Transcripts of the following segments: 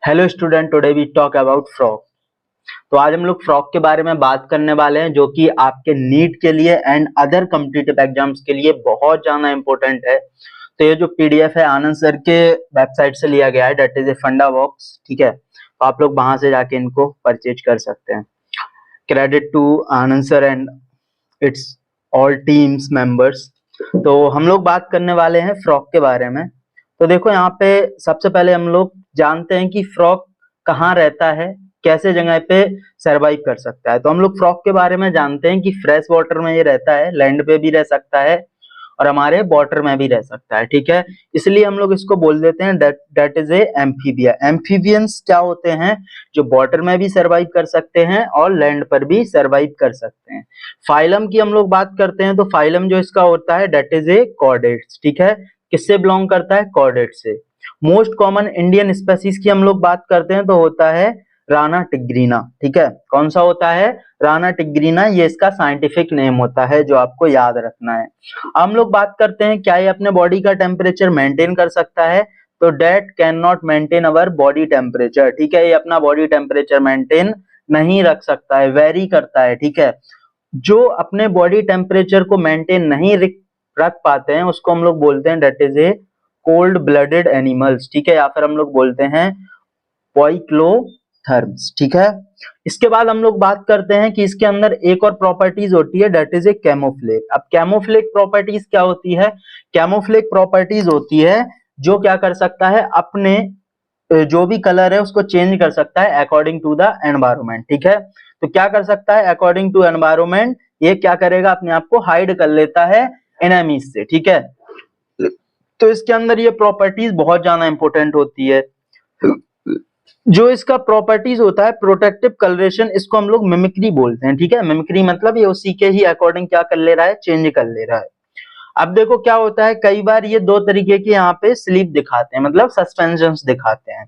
Hello student, today we talk about frog. तो आज हम लोग फ्रॉग के बारे में बात करने वाले हैं, जो कि आपके नीट के लिए एंड अदर कॉम्पिटिटिव एग्जाम्स के लिए बहुत ज्यादा इंपॉर्टेंट है। तो ये जो पीडीएफ है आनंद सर के वेबसाइट से लिया गया है, डेट इज ए फंडा बॉक्स। ठीक है, तो आप लोग वहां से जाके इनको परचेज कर सकते हैं। Credit to Anand sir and its all teams members. तो हम लोग बात करने वाले हैं फ्रॉग के बारे में। तो देखो, यहाँ पे सबसे पहले हम लोग जानते हैं कि फ्रॉग कहाँ रहता है, कैसे जगह पे सरवाइव कर सकता है। तो हम लोग फ्रॉग के बारे में जानते हैं कि फ्रेश वाटर में ये रहता है, लैंड पे भी रह सकता है और हमारे वाटर में भी रह सकता है। ठीक है, इसलिए हम लोग इसको बोल देते हैं that is A amphibia. Amphibians क्या होते हैं? जो वाटर में भी सरवाइव कर सकते हैं और लैंड पर भी सरवाइव कर सकते हैं। फाइलम की हम लोग बात करते हैं, तो फाइलम जो इसका होता है दैट इज ए कॉर्डेट्स। ठीक है, किससे बिलोंग करता है? कॉर्डेट से। मोस्ट कॉमन इंडियन स्पेसीज की हम लोग बात करते हैं, तो होता है राना टिग्रीना। ठीक है, कौन सा होता है? राना टिग्रीना, ये इसका साइंटिफिक नेम होता है, जो आपको याद रखना है। हम लोग बात करते हैं क्या ये अपने बॉडी का टेम्परेचर मेंटेन कर सकता है? तो date can not maintain our body temperature. ठीक है, ये अपना बॉडी टेम्परेचर मेंटेन नहीं रख सकता है, वेरी करता है। ठीक है, जो अपने बॉडी टेम्परेचर को मेंटेन नहीं रख पाते हैं उसको हम लोग बोलते हैं that is A cold blooded animals. ठीक है, या फिर हम लोग बोलते हैं पॉइक्लोथर्म्स। ठीक है, इसके बाद हम लोग बात करते हैं कि इसके अंदर एक और प्रॉपर्टीज होती है दैट इज ए कैमोफ्लेज। अब कैमोफ्लेज प्रॉपर्टीज क्या होती है? कैमोफ्लेज प्रॉपर्टीज होती है जो क्या कर सकता है, अपने जो भी कलर है उसको चेंज कर सकता है अकॉर्डिंग टू द एनवायरमेंट। ठीक है, तो क्या कर सकता है? अकॉर्डिंग टू एनवायरमेंट ये क्या करेगा, अपने आप को हाइड कर लेता है एनिमीज से। ठीक है, तो इसके अंदर ये प्रॉपर्टीज बहुत ज्यादा इंपॉर्टेंट होती है। जो इसका प्रॉपर्टीज होता है प्रोटेक्टिव कलरेशन, इसको हम लोग मिमिक्री बोलते हैं। ठीक है, मिमिक्री मतलब ये उसी के ही अकॉर्डिंग क्या कर ले रहा है, चेंज कर ले रहा है। अब देखो क्या होता है, कई बार ये दो तरीके के यहाँ पे स्लीप दिखाते हैं, मतलब सस्पेंशन दिखाते हैं।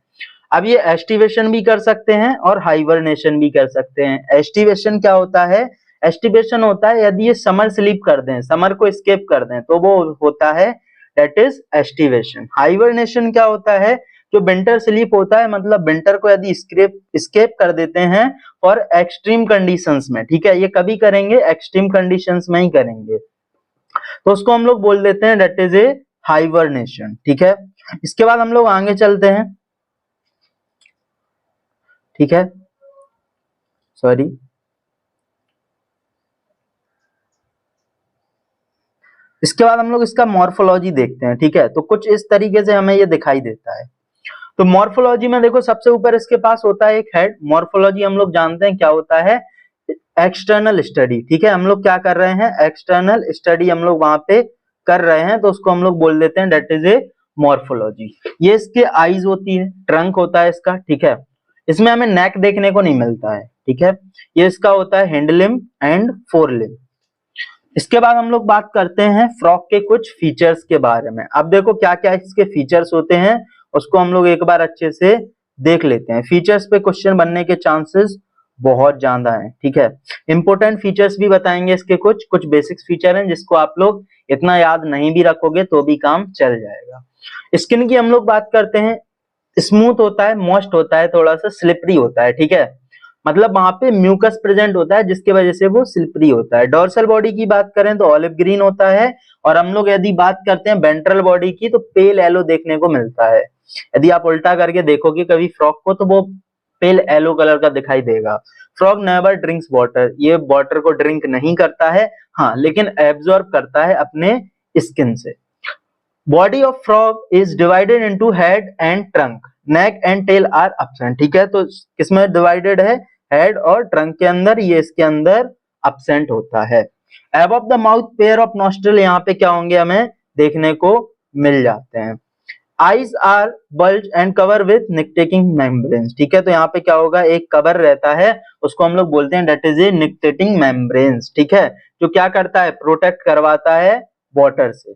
अब ये एस्टिवेशन भी कर सकते हैं और हाइबरनेशन भी कर सकते हैं। एस्टिवेशन क्या होता है? एस्टिवेशन होता है यदि ये समर स्लीप कर दें, समर को स्केप कर दें, तो वो होता है दैट इज एस्टिवेशन। हाइबरनेशन क्या होता है? जो विंटर स्लीप होता है, मतलब विंटर को यदि स्केप कर देते हैं और एक्सट्रीम कंडीशंस में। ठीक है, ये कभी करेंगे? एक्सट्रीम कंडीशंस में ही करेंगे, तो उसको हम लोग बोल देते हैं दैट इज ए हाइबरनेशन। ठीक है, इसके बाद हम लोग आगे चलते हैं। ठीक है, सॉरी, इसके बाद हम लोग इसका मॉर्फोलॉजी देखते हैं। ठीक है, तो कुछ इस तरीके से हमें ये दिखाई देता है। तो मॉर्फोलॉजी में देखो, सबसे ऊपर इसके पास होता है एक हेड। मॉर्फोलॉजी हम लोग जानते हैं क्या होता है, एक्सटर्नल स्टडी। ठीक है, हम लोग क्या कर रहे हैं, एक्सटर्नल स्टडी हम लोग वहां पे कर रहे हैं, तो उसको हम लोग बोल देते हैं दैट इज ए मॉर्फोलॉजी। ये इसके आईज होती है, ट्रंक होता है इसका। ठीक है, इसमें हमें नेक देखने को नहीं मिलता है। ठीक है, ये इसका होता है hind limb and four limb. इसके बाद हम लोग बात करते हैं फ्रॉग के कुछ फीचर्स के बारे में। अब देखो क्या क्या इसके फीचर्स होते हैं, उसको हम लोग एक बार अच्छे से देख लेते हैं। फीचर्स पे क्वेश्चन बनने के चांसेस बहुत ज्यादा हैं। ठीक है, इंपॉर्टेंट फीचर्स भी बताएंगे इसके, कुछ कुछ बेसिक्स फीचर हैं जिसको आप लोग इतना याद नहीं भी रखोगे तो भी काम चल जाएगा। स्किन की हम लोग बात करते हैं, स्मूथ होता है, मॉइस्ट होता है, थोड़ा सा स्लिपरी होता है। ठीक है, मतलब वहां पे म्यूकस प्रेजेंट होता है जिसकी वजह से वो स्लिपरी होता है। डोर्सल बॉडी की बात करें तो ऑलिव ग्रीन होता है, और हम लोग यदि बात करते हैं वेंट्रल बॉडी की तो पेल येलो देखने को मिलता है। यदि आप उल्टा करके देखोगे कभी फ्रॉग को तो वो पेल येलो कलर का दिखाई देगा। फ्रॉग नेवर ड्रिंक्स वाटर, ये वाटर को ड्रिंक नहीं करता है, हाँ, लेकिन एब्जॉर्ब करता है अपने स्किन से। Body of frog is divided into head and trunk, neck and tail are absent. ठीक है, तो किसमें डिवाइडेड है? हेड और ट्रंक के अंदर, ये इसके अंदर एब्सेंट होता है। Above the mouth pair of nostril यहाँ पे क्या होंगे, हमें देखने को मिल जाते हैं। Eyes are bulge and cover with nictitating membranes. ठीक है, तो यहाँ पे क्या होगा, एक कवर रहता है, उसको हम लोग बोलते हैं that is A nictitating membranes. ठीक है, जो क्या करता है, प्रोटेक्ट करवाता है वाटर से।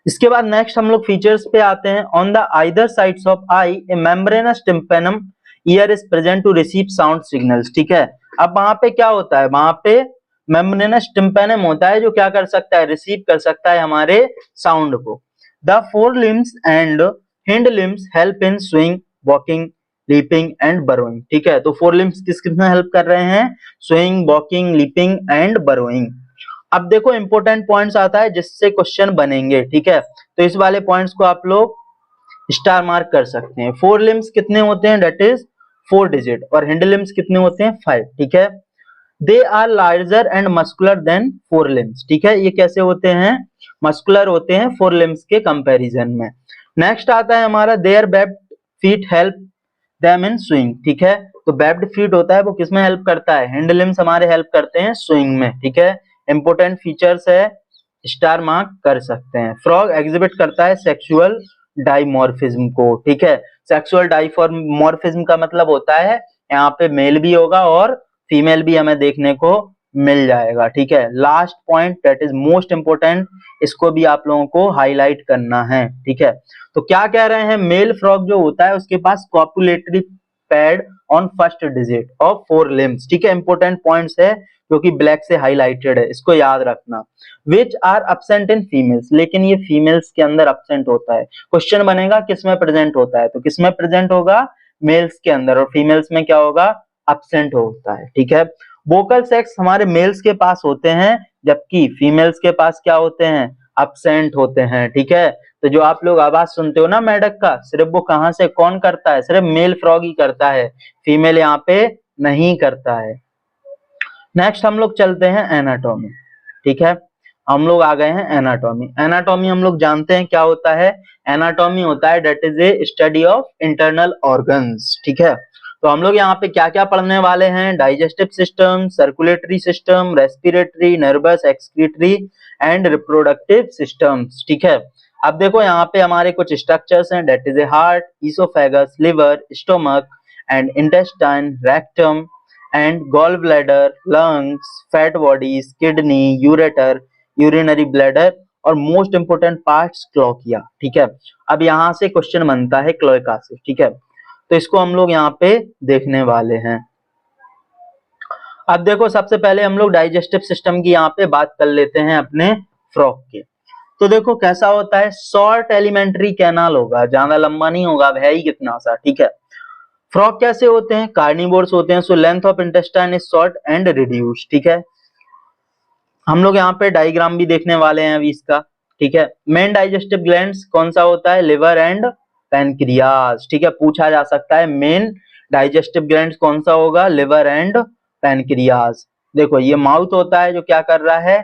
इसके बाद नेक्स्ट हम लोग फीचर्स पे आते हैं। On the either sides of eye a membranous tympanum ear is present to receive sound signals. ठीक है, अब वहां पे क्या होता है, वहां पे मेम्ब्रेनस टिम्पेनम होता है जो क्या कर सकता है, रिसीव कर सकता है हमारे साउंड को। The four limbs and hind limbs help in swing walking, leaping and burrowing. ठीक है, तो फोर लिम्स किस किस में हेल्प कर रहे हैं? Swing, walking, leaping and burrowing. अब देखो इंपॉर्टेंट पॉइंट्स आता है जिससे क्वेश्चन बनेंगे। ठीक है, तो इस वाले पॉइंट्स को आप लोग स्टार मार्क कर सकते हैं। फोर लिम्स कितने होते हैं? That is 4 digit. और हिंड लिम्स कितने होते हैं? 5। ठीक है, they are larger and muscular than fore limbs. ठीक है, ये कैसे होते हैं? मस्कुलर होते हैं फोर लिम्स के कंपैरिजन में। नेक्स्ट आता है हमारा their webbed feet help them in swing. ठीक है, तो वेब्ड फीट होता है वो किसमें हेल्प करता है? हिंड लिम्स हमारे हेल्प करते हैं स्विंग में। ठीक है, इंपोर्टेंट फीचर्स है, स्टार मार्क कर सकते हैं। फ्रॉग एग्जिबिट करता है सेक्सुअल डाइमॉर्फिज्म को। ठीक है, सेक्सुअल डाइमॉर्फिज्म का मतलब होता है यहाँ पे मेल भी होगा और फीमेल भी हमें देखने को मिल जाएगा। ठीक है, last point that is most important, इसको भी आप लोगों को हाईलाइट करना है। ठीक है, तो क्या कह रहे हैं? मेल फ्रॉग जो होता है उसके पास copulatory pad on first digit of four limbs. ठीक है, इंपोर्टेंट पॉइंट्स है जो कि ब्लैक से हाईलाइटेड है, इसको याद रखना। Which are absent in females, लेकिन ये फीमेल्स के अंदर अब्सेंट होता है। क्वेश्चन बनेगा किस में प्रेजेंट होता है? तो किस में प्रेजेंट होगा? मेल्स के अंदर, और फीमेल्स में क्या होगा? अब्सेंट होता है। ठीक है, वोकल सेक्स हमारे मेल्स के पास होते हैं जबकि फीमेल्स के पास क्या होते हैं? अब्सेंट होते हैं। ठीक है, तो जो आप लोग आवाज सुनते हो ना मेढक का, सिर्फ वो कहां से कौन करता है? सिर्फ मेल फ्रॉग ही करता है, फीमेल यहाँ पे नहीं करता है। नेक्स्ट हम लोग चलते हैं एनाटॉमी। ठीक है, हम लोग आ गए हैं एनाटॉमी। एनाटॉमी हम लोग जानते हैं क्या होता है? एनाटॉमी होता है that is A study of internal organs. ठीक है, तो हम लोग यहाँ पे क्या क्या पढ़ने वाले हैं? Digestive system, circulatory system, respiratory, nervous, excretory and reproductive systems. ठीक है, अब देखो यहाँ पे हमारे कुछ स्ट्रक्चर्स हैं that is a heart, oesophagus, liver, stomach and intestine, rectum and gall bladder, lungs, fat bodies, kidney, ureter, urinary bladder और मोस्ट इंपोर्टेंट पार्ट्स क्लोकिया। ठीक है, अब यहाँ से क्वेश्चन बनता है क्लोएका से। ठीक है, तो इसको हम लोग यहाँ पे देखने वाले हैं। अब देखो सबसे पहले हम लोग डाइजेस्टिव सिस्टम की यहाँ पे बात कर लेते हैं अपने फ्रॉग के। तो देखो कैसा होता है? शॉर्ट एलिमेंट्री कैनाल होगा, ज्यादा लंबा नहीं होगा, है ही कितना सा। ठीक है, फ्रॉग कैसे होते हैं? कार्निवोर्स होते हैं, so length of intestine is short and reduced. ठीक है, हम लोग यहाँ पे डायग्राम भी देखने वाले हैं अभी इसका। ठीक है, मेन डाइजेस्टिव ग्लैंड्स कौन सा होता है? Liver and pancreas. ठीक है, पूछा जा सकता है मेन डाइजेस्टिव ग्लैंड्स कौन सा होगा? Liver and pancreas. देखो ये माउथ होता है जो क्या कर रहा है?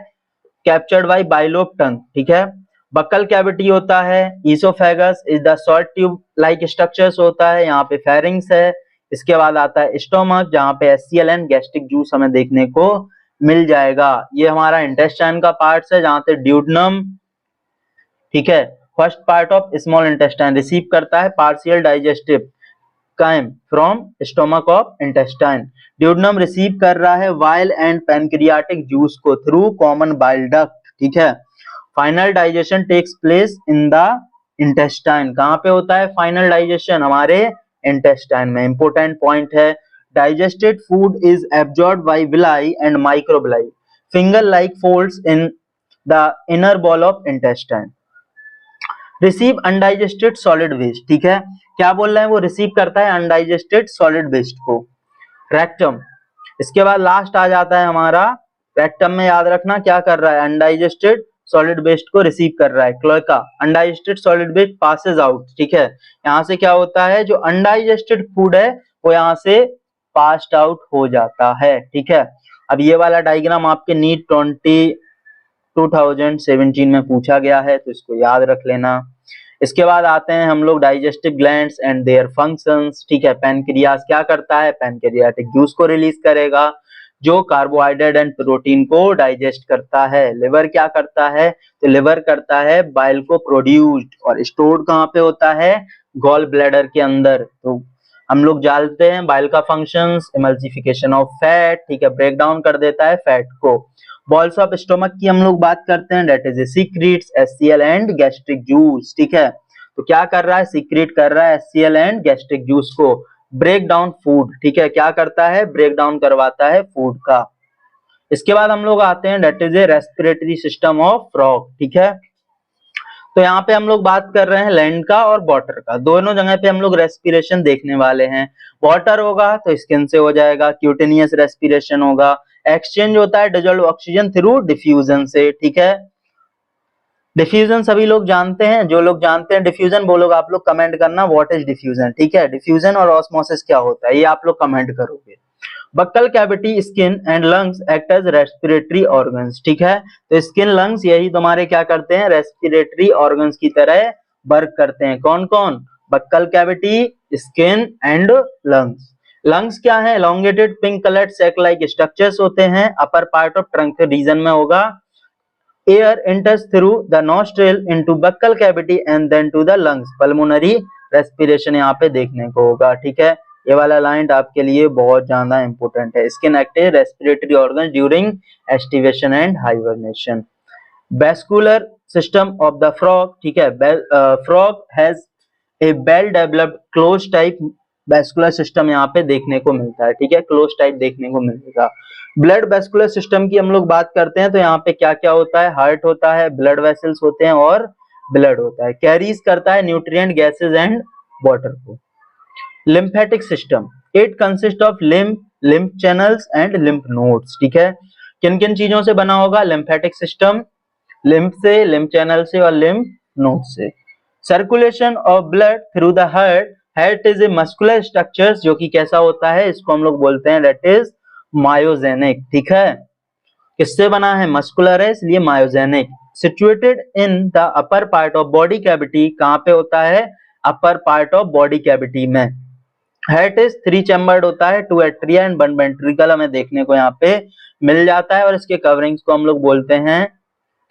कैप्चर्ड बाय बाइलोब टंग। ठीक है, बक्कल कैविटी होता है, oesophagus is the short tube like structures होता है, यहाँ पे फेरिंग्स है। इसके बाद आता है स्टोमक जहाँ पे एससीएल एंड गैस्ट्रिक जूस हमें देखने को मिल जाएगा। ये हमारा इंटेस्टाइन का पार्ट है जहाँ से ड्यूडनम, ठीक है, first part of small intestine receive करता है partial digestive chyme from stomach of intestine. Duodenum receive कर रहा है वाइल एंड पैनक्रियाटिक जूस को थ्रू कॉमन बाइल डक्ट। ठीक है, final digestion takes place in the intestine. कहाँ पे होता है फाइनल डाइजेशन? हमारे इंटेस्टाइन में। इंपोर्टेंट पॉइंट है, digested food is absorbed by villi and microvilli, finger like folds in the inner wall of intestine. Receive undigested solid waste. ठीक है, क्या बोल रहे हैं? वो रिसीव करता है अनडाइजेस्टेड सॉलिड वेस्ट को, रेक्टम। इसके बाद लास्ट आ जाता है हमारा रेक्टम में, याद रखना क्या कर रहा है? अनडाइजेस्टेड सॉलिड वेस्ट को रिसीव कर रहा है, cloaca. Undigested solid waste passes out. ठीक है, यहाँ से क्या होता है? जो अनडाइजेस्टेड फूड है वो यहाँ से पास्ड आउट हो जाता है। ठीक है, अब ये वाला डायग्राम आपके नीट 2017 में पूछा गया है तो इसको याद रख लेना। इसके बाद आते हैं हम लोग digestive glands and their functions. ठीक है, पैनक्रियाज क्या करता है? पैनक्रियाटिक जूस को रिलीज करेगा जो कार्बोहाइड्रेट एंड प्रोटीन को डाइजेस्ट करता है। लिवर क्या करता है? तो लिवर करता है बाइल को प्रोड्यूस्ड, और स्टोर्ड कहाँ पे होता है? गॉल ब्लैडर के अंदर। तो हम लोग जानते हैं बाइल का फंक्शंस, इमल्सिफिकेशन ऑफ फैट, ठीक है, ब्रेक डाउन कर देता है फैट को। बॉल्स ऑफ स्टोमक की हम लोग बात करते हैं, that is secrets HCL and gastric juice. ठीक है, तो क्या कर रहा है? सीक्रेट कर रहा है एचसीएल एंड गैस्ट्रिक जूस को, ब्रेक डाउन फूड। ठीक है, क्या करता है? ब्रेक डाउन करवाता है फूड का। इसके बाद हम लोग आते हैं that is A respiratory system of frog. ठीक है, तो यहाँ पे हम लोग बात कर रहे हैं लैंड का और वाटर का, दोनों जगह पे हम लोग रेस्पिरेशन देखने वाले हैं। वाटर होगा तो स्किन से हो जाएगा, क्यूटेनियस रेस्पिरेशन होगा, एक्सचेंज होता है डिजॉल्व ऑक्सीजन थ्रू डिफ्यूजन से, ठीक है। डिफ्यूजन सभी लोग जानते हैं, जो लोग जानते हैं डिफ्यूजन वो लोग आप लोग कमेंट करना व्हाट इज डिफ्यूजन, ठीक है। डिफ्यूजन और ऑस्मोसिस क्या होता है ये आप लोग कमेंट करोगे। Buccal cavity, skin and lungs act as respiratory organs, ठीक है। तो स्किन लंग्स यही तुम्हारे क्या करते हैं, रेस्पिरेटरी ऑर्गन्स की तरह वर्क करते हैं। कौन कौन, buccal cavity, skin and lungs. Lungs क्या है, elongated pink coloured sac like structures होते हैं, upper part of trunk region में होगा। Air enters through the nostril into buccal cavity and then to the lungs. Pulmonary respiration यहाँ पे देखने को होगा, ठीक है। ये वाला लाइन आपके लिए बहुत ज्यादा इंपॉर्टेंट है। Skin act as respiratory organ during estivation and hibernation. Vascular system of the frog, ठीक है। Frog has a well developed closed type vascular system यहाँ पे देखने को मिलता है, ठीक है। क्लोज टाइप देखने को मिलेगा। ब्लड वेस्कुलर सिस्टम की हम लोग बात करते हैं तो यहाँ पे क्या क्या होता है, हार्ट होता है, ब्लड वेसल्स होते हैं और ब्लड होता है। कैरीज करता है न्यूट्रिएंट, गैसेस एंड वाटर को। Lymphatic system, it consist of lymph channels and lymph nodes, ठीक है। किन किन चीजों से बना होगा लिम्फेटिक सिस्टम, लिम्फ से, लिम्फ चैनल से और लिम्फ नोड से। Circulation of blood through the heart is a muscular structure, जो कि कैसा होता है, इसको हम लोग बोलते हैं दैट इज मायोजेनिक, ठीक है। किससे बना है, मस्कुलर है इसलिए myogenic. Situated in the upper part of body cavity, कहां पे होता है, अपर पार्ट ऑफ बॉडी कैविटी में। हार्ट इज 3 चैम्बर्ड होता है, 2 एट्रिया एंड 1 वेंट्रिकल हमें देखने को यहाँ पे मिल जाता है। और इसके कवरिंग्स को हम लोग बोलते हैं,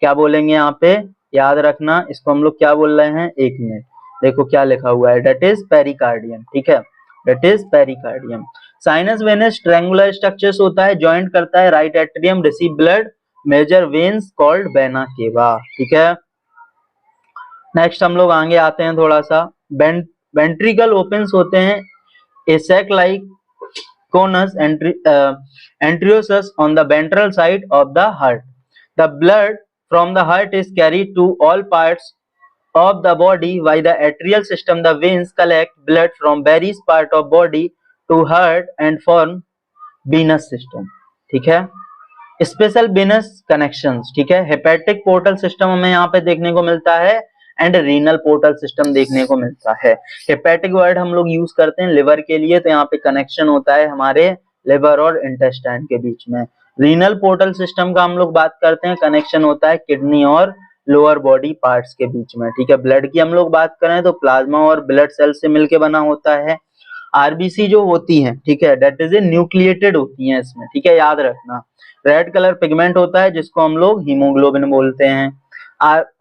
क्या बोलेंगे यहाँ पे, याद रखना इसको हम लोग क्या बोल रहे हैं, एक मिनट, देखो क्या लिखा हुआ है, दैट इज पेरिकार्डियम, ठीक है, that is pericardium. Sinus venosus triangular structures होता है, जॉइंट करता है right atrium, receive blood, major veins called vena cava, ठीक है। नेक्स्ट हम लोग आगे आते हैं थोड़ा सा। वेंट्रिकल ओपन्स होते हैं, a sac like conus anteriosus on the ventral side of the heart. The blood from the heart is carried to all parts of the body by the arterial system. The veins collect blood from various part of body to heart and form venous system, ठीक है। Special Venus connections, ठीक है। Hepatic portal system हमें यहाँ पे देखने को मिलता है एंड रीनल पोर्टल सिस्टम देखने को मिलता है। हेपेटिक वर्ड हम लोग यूज करते हैं लिवर के लिए, तो यहाँ पे कनेक्शन होता है हमारे लिवर और इंटेस्टाइन के बीच में। रीनल पोर्टल सिस्टम का हम लोग बात करते हैं, कनेक्शन होता है किडनी और लोअर बॉडी पार्ट्स के बीच में, ठीक है। ब्लड की हम लोग बात करें तो प्लाज्मा और ब्लड सेल से मिलकर बना होता है। आरबीसी जो होती है, ठीक है, दैट इज ए न्यूक्लिएटेड होती है इसमें, ठीक है, याद रखना। रेड कलर पिगमेंट होता है जिसको हम लोग हीमोग्लोबिन बोलते हैं।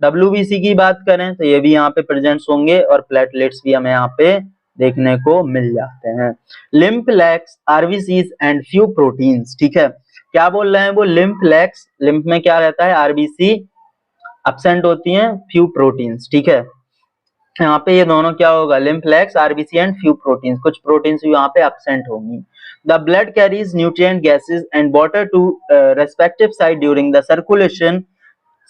डब्ल्यूबीसी की बात करें तो ये भी यहाँ पे प्रेजेंट होंगे और प्लेटलेट्स भी हमें यहाँ पे देखने को मिल जाते हैं। Lymph lakhs RBCs and few proteins, ठीक है। क्या बोल रहे हैं वो, लिम्फ लैक्स, लिम्फ में क्या रहता है, आरबीसी एब्सेंट होती हैं, फ्यू प्रोटीन्स, ठीक है। यहाँ पे ये दोनों क्या होगा, lymph lacks RBC and few proteins, कुछ प्रोटीन्स भी यहाँ पे एब्सेंट होंगी। The blood carries nutrient gases and water to respective side during the circulation.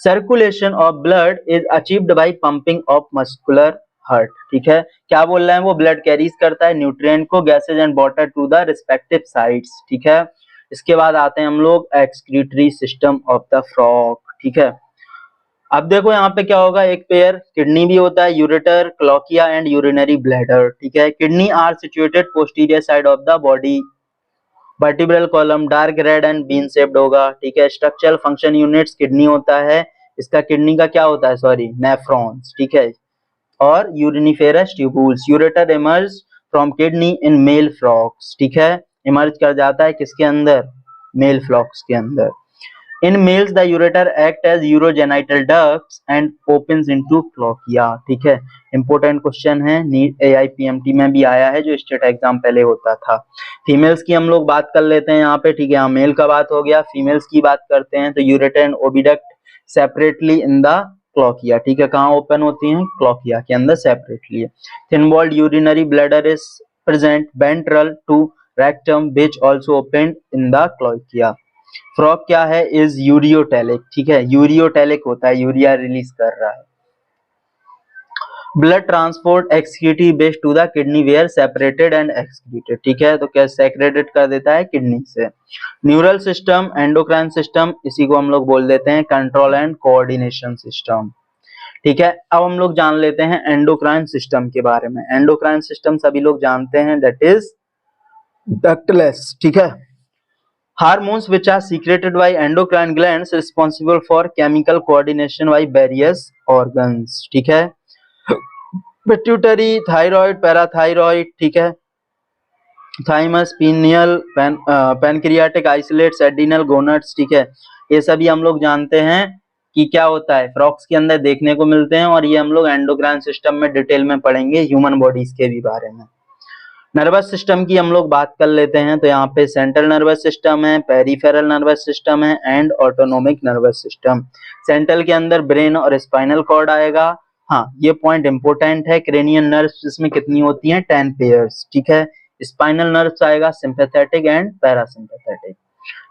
Circulation of blood is achieved by pumping of muscular heart, ठीक है। क्या बोल रहे हैं वो, ब्लड कैरीज करता है न्यूट्रिएंट को, gases and water to the respective sides, ठीक है। इसके बाद आते हैं हम लोग excretory system of the frog, ठीक है। अब देखो यहाँ पे क्या होगा, एक पेयर किडनी भी होता है, ureter, cloaca and urinary bladder, ठीक है। Kidney are situated posterior side of the body. Vertebral column dark red and bean shaped होगा, ठीक है। स्ट्रक्चरल फंक्शन यूनिट्स किडनी होता है, इसका किडनी का क्या होता है, सॉरी नेफ्रॉन्स, ठीक है। और uriniferous tubules. Ureter emerge from kidney in male frogs, ठीक है, इमर्ज कर जाता है किसके अंदर, मेल फ्रॉक्स के अंदर। In males, the ureter act as urogenital ducts and opens into cloaca, ठीक है। इंपोर्टेंट क्वेश्चन है, नीट AIPMT में भी आया है, जो स्टेट एग्जाम पहले होता था। फीमेल्स की हम लोग बात कर लेते हैं यहाँ पे, ठीक है। यहाँ मेल का बात हो गया, फीमेल्स की बात करते हैं तो ureter and oviduct separately in the cloaca, ठीक है। कहाँ ओपन होती हैं, क्लोकिया के अंदर separately. Thin walled urinary bladder is present ventral to rectum which also open in the cloaca. Frog क्या है, इज यूरियोटेलिक, ठीक है, यूरियोटेलिक होता है, यूरिया रिलीज कर रहा है। ब्लड ट्रांसपोर्ट एक्सक्रीटिव बेस to the kidney where separated and excreted, ठीक है, तो क्या सेक्रेटेड कर देता है किडनी से। न्यूरल सिस्टम, एंडोक्राइन सिस्टम, इसी को हम लोग बोल देते हैं कंट्रोल एंड कोऑर्डिनेशन सिस्टम, ठीक है। अब हम लोग जान लेते हैं एंडोक्राइन सिस्टम के बारे में। एंडोक्राइन सिस्टम सभी लोग जानते हैं, दैट इज डक्टलेस, ठीक है। Hormones which are secreted by endocrine glands responsible for chemical coordination by various organs, ठीक है। पिट्यूटरी, थायराइड, पैराथायराइड, ठीक है, thymus, pineal, pancreatic isolates, adrenal, gonads, ठीक है। ये सभी हम लोग जानते हैं कि क्या होता है, फ्रॉक्स के अंदर देखने को मिलते हैं, और ये हम लोग एंडोक्राइन सिस्टम में डिटेल में पढ़ेंगे ह्यूमन बॉडीज के भी बारे में। नर्वस सिस्टम की हम लोग बात कर लेते हैं, तो यहाँ पे सेंट्रल नर्वस सिस्टम है, पेरिफेरल नर्वस सिस्टम है and autonomic nervous system. Central के अंदर ब्रेन और स्पाइनल कॉर्ड आएगा। हाँ, ये पॉइंट इंपोर्टेंट है, क्रेनियन नर्व्स इसमें कितनी होती हैं, 10 पेयर्स, ठीक है। स्पाइनल नर्व्स आएगा सिंपैथेटिक एंड पैरासिम्पैथेटिक।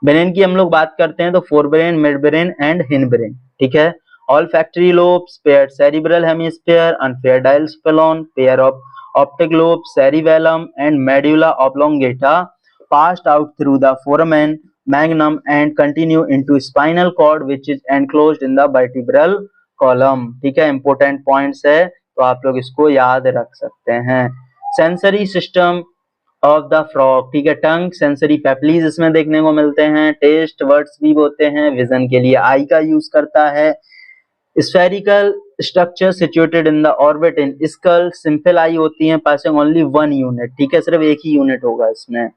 ब्रेन की हम लोग बात करते हैं तो fore brain, mid brain and hind brain, ठीक है। Olfactory lobes, pair cerebral hemisphere, unpair डायल्सफेलॉन, pair of optic lobe, cerebellum and medulla oblongata passed out through the foramen magnum and continue into spinal cord which is enclosed in the vertebral column, ठीक है। Important points है, तो आप लोग इसको याद रख सकते हैं। Sensory system of the frog, ठीक है, टंग, सेंसरी पेपलीज इसमें देखने को मिलते हैं, टेस्ट वर्ड्स भी होते हैं, विजन के लिए आई का यूज करता है। Spherical structure situated in the orbit in school, simple I होती है, पासिंग ओनली 1 यूनिट, ठीक है, सिर्फ एक ही यूनिट होगा इसमें।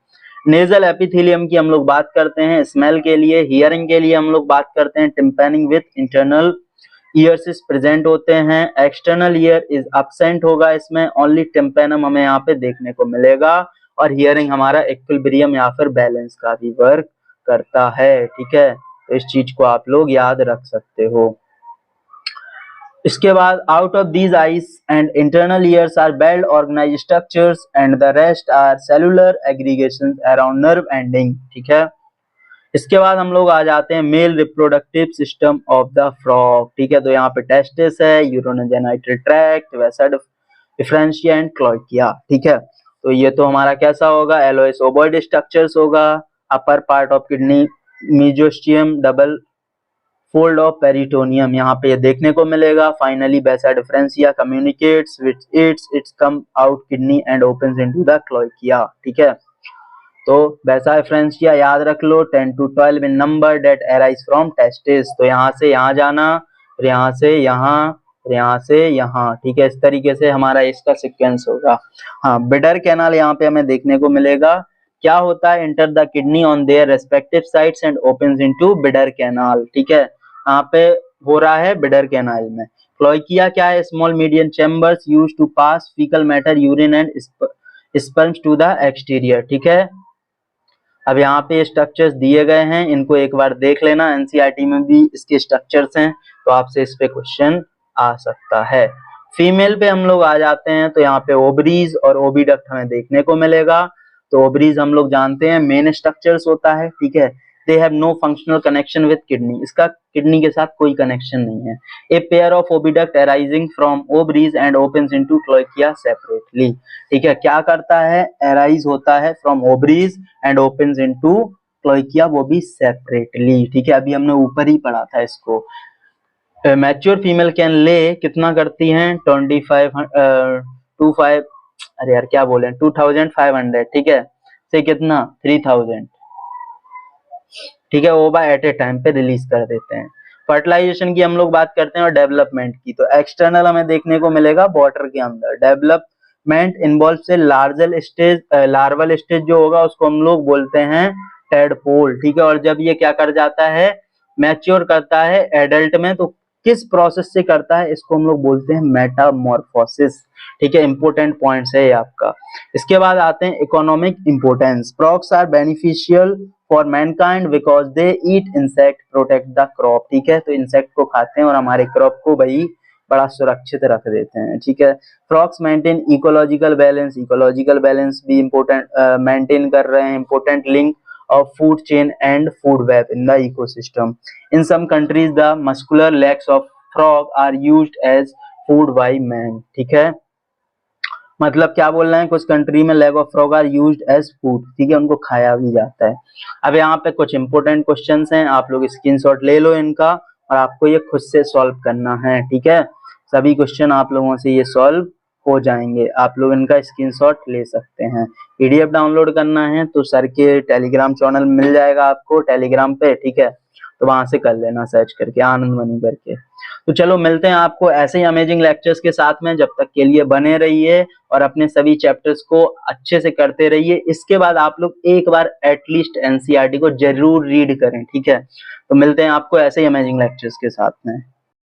नेजल एपिथेलियम की हम लोग बात करते हैं, स्मेल के लिए, हियरिंग के लिए हम लोग बात करते हैं, टिम्पैनिंग विथ इंटरनल ईयर्स प्रेजेंट होते हैं, एक्सटर्नल ईयर इज एब्सेंट होगा इसमें, ओनली टिम्पैनम हमें यहाँ पे देखने को मिलेगा, और हियरिंग हमारा इक्विलिब्रियम या फिर बैलेंस का भी वर्क करता है, ठीक है, तो इस चीज को आप लोग याद रख सकते हो। इसके बाद out of these eyes and internal ears are well organised structures and the rest are cellular aggregations around nerve ending, ठीक है। इसके बाद हम लोग आ जाते हैं male reproductive system of the frog, ठीक है, तो यहाँ पे टेस्टिस है, urinogenital tract, vasa deferentia and cloaca, ठीक है। तो ये तो हमारा कैसा होगा, एलोइस ओवॉइड स्ट्रक्चर्स होगा, upper part of kidney mesorchium, double fold of peritoneum यहाँ पे ये देखने को मिलेगा। Finally vasa deferentia communicates with its come out kidney and opens into the cloaca, ठीक है। तो वैसा डिफरेंशिया याद रख लो, 10 to 12 in number that arise from testis, तो यहाँ से यहाँ जाना, फिर यहाँ से यहाँ, फिर यहाँ से यहाँ, ठीक है, इस तरीके से हमारा इसका सीक्वेंस होगा। हाँ, बिडर कैनाल यहाँ पे हमें देखने को मिलेगा, क्या होता है, enter the kidney on their respective sides and opens into bidder canal, ठीक है, यहाँ पे हो रहा है बिडर कैनाल में। क्लोइकिया क्या है, small medium chambers used to pass faecal matter, urine and sperms to the exterior, ठीक है। अब यहाँ पे स्ट्रक्चर्स दिए गए हैं, इनको एक बार देख लेना, एनसीईआरटी में भी इसके स्ट्रक्चर्स हैं, तो आपसे इस पे क्वेश्चन आ सकता है। फीमेल पे हम लोग आ जाते हैं, तो यहाँ पे ओवरीज और ओविडक्ट हमें देखने को मिलेगा। तो ओवरीज हम लोग जानते हैं मेन स्ट्रक्चर्स होता है, ठीक है, they have no functional connection with kidney, इसका किडनी के साथ कोई कनेक्शन नहीं है। A pair of oviduct arising from ovaries and opens into cloaca separately, ठीक है, क्या करता है, अराइज होता है from ovaries and opens into cloaca, वो भी सेपरेटली, ठीक है, अभी हमने ऊपर ही पढ़ा था इसको। मैच्योर फीमेल कैन ले कितना करती हैं, 25 अरे यार क्या बोले, 2500, ठीक है, से कितना 3000, ठीक है, वो बाय एट ए टाइम पे रिलीज कर देते हैं। फर्टिलाइजेशन की हम लोग बात करते हैं और डेवलपमेंट की, तो एक्सटर्नल हमें देखने को मिलेगा वाटर के अंदर। डेवलपमेंट इन्वॉल्व से लार्जल स्टेज, लार्वल स्टेज जो होगा उसको हम लोग बोलते हैं टेडपोल, ठीक है, और जब ये क्या कर जाता है, मैच्योर करता है एडल्ट में, तो किस प्रोसेस से करता है, इसको हम लोग बोलते हैं मेटामॉर्फोसिस, ठीक है, इंपोर्टेंट पॉइंट्स है ये आपका। इसके बाद आते हैं economic importance. Frogs are beneficial for mankind because they eat insect protect the crop, ठीक है, तो इंसेक्ट को खाते हैं और हमारे क्रॉप को भाई बड़ा सुरक्षित रख देते हैं, ठीक है। फ्रॉग्स मेंटेन इकोलॉजिकल बैलेंस भी इंपोर्टेंट मेंटेन कर रहे हैं, important link of food chain and food web in the ecosystem. In some countries, the muscular legs of frog are used as food by man, ठीक है। मतलब क्या बोल रहे हैं, कुछ कंट्री में leg of frog are used as food, ठीक है, उनको खाया भी जाता है। अब यहाँ पे कुछ इंपॉर्टेंट क्वेश्चंस हैं, आप लोग स्क्रीनशॉट ले लो इनका और आपको ये खुद से सॉल्व करना है, ठीक है। सभी क्वेश्चन आप लोगों से ये सॉल्व हो जाएंगे, आप लोग इनका स्क्रीनशॉट ले सकते हैं। पीडीएफ डाउनलोड करना है तो सर के टेलीग्राम चैनल मिल जाएगा आपको टेलीग्राम पे, ठीक है, तो वहां से कर लेना सर्च करके आनंद मनी करके। तो चलो मिलते हैं आपको ऐसे ही अमेजिंग लेक्चर्स के साथ में, जब तक के लिए बने रहिए और अपने सभी चैप्टर्स को अच्छे से करते रहिए। इसके बाद आप लोग एक बार एटलीस्ट एनसीईआरटी को जरूर रीड करें, ठीक है। तो मिलते हैं आपको ऐसे ही अमेजिंग लेक्चर्स के साथ में।